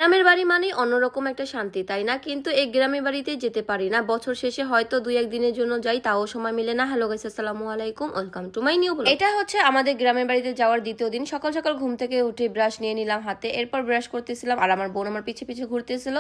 গ্রামের বাড়ি মানেই অন্যরকম একটা শান্তি, তাই না? কিন্তু এই গ্রামের বাড়িতে যেতে পারি না। বছর শেষে হয়তো 2-1 দিনের জন্য যাই, তাও সময় মিলে না। হ্যালো গাইস, আসসালামু আলাইকুম, welcome to my new blog. এটা হচ্ছে আমাদের গ্রামের বাড়িতে যাওয়ার দ্বিতীয় দিন। সকাল সকাল ঘুম থেকে উঠে ব্রাশ নিয়ে নিলাম হাতে, এরপর ব্রাশ করতেছিলাম আর আমার বোন আমার পিছে পিছে ঘুরতেছিল।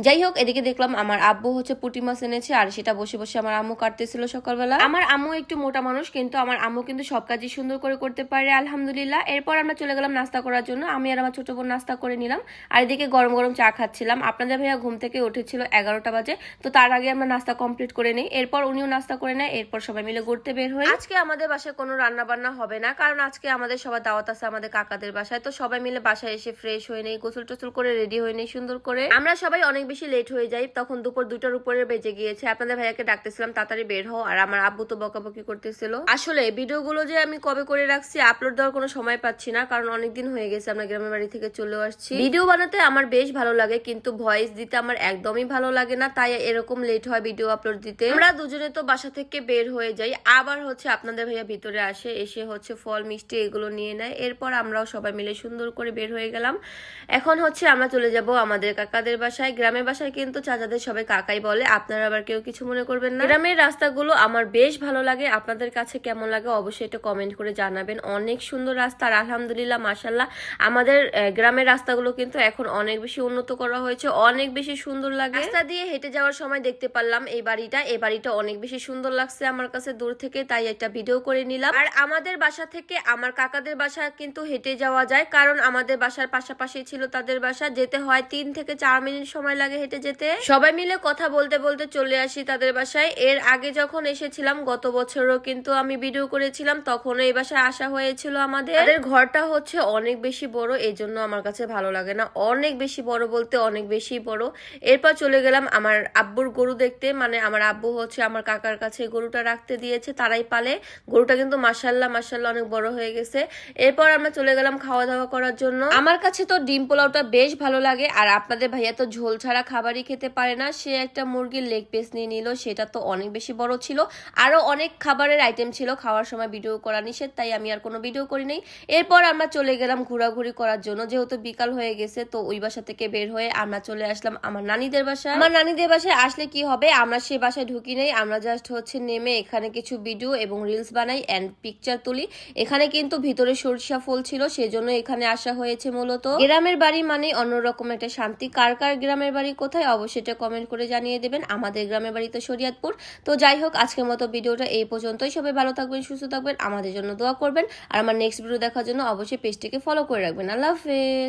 যাই হোক, এদিকে দেখলাম আমার আব্বু হচ্ছে পুঁটি মাছ এনেছে আর সেটা বসে বসে আমার আম্মু কাটতেছিল সকালবেলা। আমার আম্মু একটু মোটা মানুষ, কিন্তু আমার আম্মু কিন্তু সব কাজই সুন্দর করে করতে পারে, আলহামদুলিল্লাহ। এরপর আমরা চলে গেলাম নাস্তা করার জন্য। আমি আর আমার ছোট বোন নাস্তা করে নিলাম আর এদিকে গরম গরম চা খাচ্ছিলাম। আপনাদের ভাইয়া ঘুম থেকে উঠেছিল 11টা বাজে, তো তার আগে আমরা নাস্তা কমপ্লিট করে নিই। এরপর উনিও নাস্তা করে নেয়, এরপর সবাই মিলে ঘুরতে বের হই। আজকে আমাদের বাসায় কোনো রান্না বান্না হবে না, কারণ আজকে আমাদের সবার দাওয়াত আছে আমাদের কাকাদের বাসায়। তো সবাই মিলে বাসায় এসে ফ্রেশ হয়ে নেই, গোসল টোসল করে রেডি হয়ে নেই সুন্দর করে। আমরা সবাই অনেক বেশি লেট হয়ে যাই, তখন দুপুর 2টার উপরে বেজে গিয়েছে। আপনাদের ভাইয়াকে ডাকতেছিলাম তাড়াতাড়ি বের হও, আর আমার আব্বু তো বকাবকি করতেছিল। আসলে ভিডিওগুলো যে আমি কবে করে রাখছি, আপলোড দেওয়ার কোনো সময় পাচ্ছি না, কারণ অনেকদিন হয়ে গেছে আমরা গ্রামের বাড়ি থেকে চলে আসছি। ভিডিও বানাতে আমার বেশ ভালো লাগে, কিন্তু ভয়েস দিতে আমার একদমই ভালো লাগে না, তাই এরকম লেট হয় ভিডিও আপলোড দিতে। আমরা দুজনে তো বাসা থেকে বের হয়ে যাই, আবার হচ্ছে আপনাদের ভাইয়া ভিতরে আসে, এসে হচ্ছে ফল মিষ্টি এগুলো নিয়ে নেয়। এরপর আমরাও সবাই মিলে সুন্দর করে বের হয়ে গেলাম। এখন হচ্ছে আমরা চলে যাব আমাদের কাকাদের বাসায়। গ্রামের বাসায় কিন্তু চাচাদের সবাই কাকাই বলে, আপনারা আবার কেউ কিছু মনে করবেন না। গ্রামের রাস্তাগুলো আমার বেশ ভালো লাগে, আপনাদের কাছে কেমন লাগে অবশ্যই এটা কমেন্ট করে জানাবেন। অনেক সুন্দর রাস্তা আর আলহামদুলিল্লাহ মাশাআল্লাহ আমাদের গ্রামের রাস্তাগুলো কিন্তু এখন অনেক বেশি উন্নত করা হয়েছে, অনেক বেশি সুন্দর লাগে। রাস্তা দিয়ে হেঁটে যাওয়ার সময় দেখতে পারলাম এই বাড়িটা অনেক বেশি সুন্দর লাগছে আমার কাছে দূর থেকে, তাই একটা ভিডিও করে নিলাম। আর আমাদের বাসা থেকে আমার কাকাদের বাসা কিন্তু হেঁটে যাওয়া যায়, কারণ আমাদের বাসার পাশাপাশি ছিল তাদের বাসা। যেতে হয় 3 থেকে 4 মিনিট সময় লাগে হেঁটে যেতে। সবাই মিলে কথা বলতে বলতে চলে আসি তাদের বাসায়। এর আগে যখন এসেছিলাম গত বছরও কিন্তু আমি ভিডিও করেছিলাম, তখনও এই বাসায় আসা হয়েছিল আমাদের। তাদের ঘরটা হচ্ছে অনেক বেশি বড়, এই জন্য আমার কাছে ভালো লাগে না। অনেক বেশি বড় বলতে অনেক বেশি বড়। এরপর চলে গেলাম আমার আব্বুর গরু দেখতে, মানে আমার আব্বু হচ্ছে আমার কাকার কাছে গরুটা রাখতে দিয়েছে, তারাই পালে। গরুটা কিন্তু মাশাআল্লাহ মাশাআল্লাহ অনেক বড় হয়ে গেছে। এরপর আমরা চলে গেলাম খাওয়া দাওয়া করার জন্য। আমার কাছে তো ডিম পোলাওটা বেশ ভালো লাগে, আর আপনাদের ভাইয়া তো ঝোল ছাড়া খাবারই খেতে পারে না। সে একটা মুরগির লেগ পিস নিয়ে নিল, সেটা তো অনেক বেশি বড় ছিল। আরো অনেক খাবারের আইটেম ছিল, খাওয়ার সময় ভিডিও করা নিষেধ, তাই আমি আর কোনো ভিডিও করি নাই। এরপর আমরা চলে গেলাম ঘোরাঘুরি করার জন্য, যেহেতু বিকাল হয়ে গেছে, তো ওই বাসা থেকে বের হয়ে আমরা চলে আসলাম আমার নানিদের বাসায়। আমার নানিদের বাসায় আসলে কি হবে, আমরা সে বাসায় ঢুকি নেই, আমরা জাস্ট হচ্ছে নেমে এখানে কিছু ভিডিও এবং রিলস বানাই এন্ড পিকচার তুলি। এখানে কিন্তু ভিতরে সরিষা ফুল ছিল, সেজন্য এখানে আসা হয়েছে মূলত। গ্রামের বাড়ি মানে অন্যরকম একটা শান্তি। কার কার গ্রামের বাড়ি কোথায় অবশ্যই এটা কমেন্ট করে জানিয়ে দেবেন। আমাদের গ্রামের বাড়ি তো শরিয়াতপুর। তো যাই হোক, আজকের মতো ভিডিওটা এই পর্যন্তই। সবাই ভালো থাকবেন, সুস্থ থাকবেন, আমাদের জন্য দোয়া করবেন, আর আমার নেক্সট ভিডিও দেখার জন্য অবশ্যই পেজটিকে ফলো করে রাখবেন। আল্লাহ হাফেজ।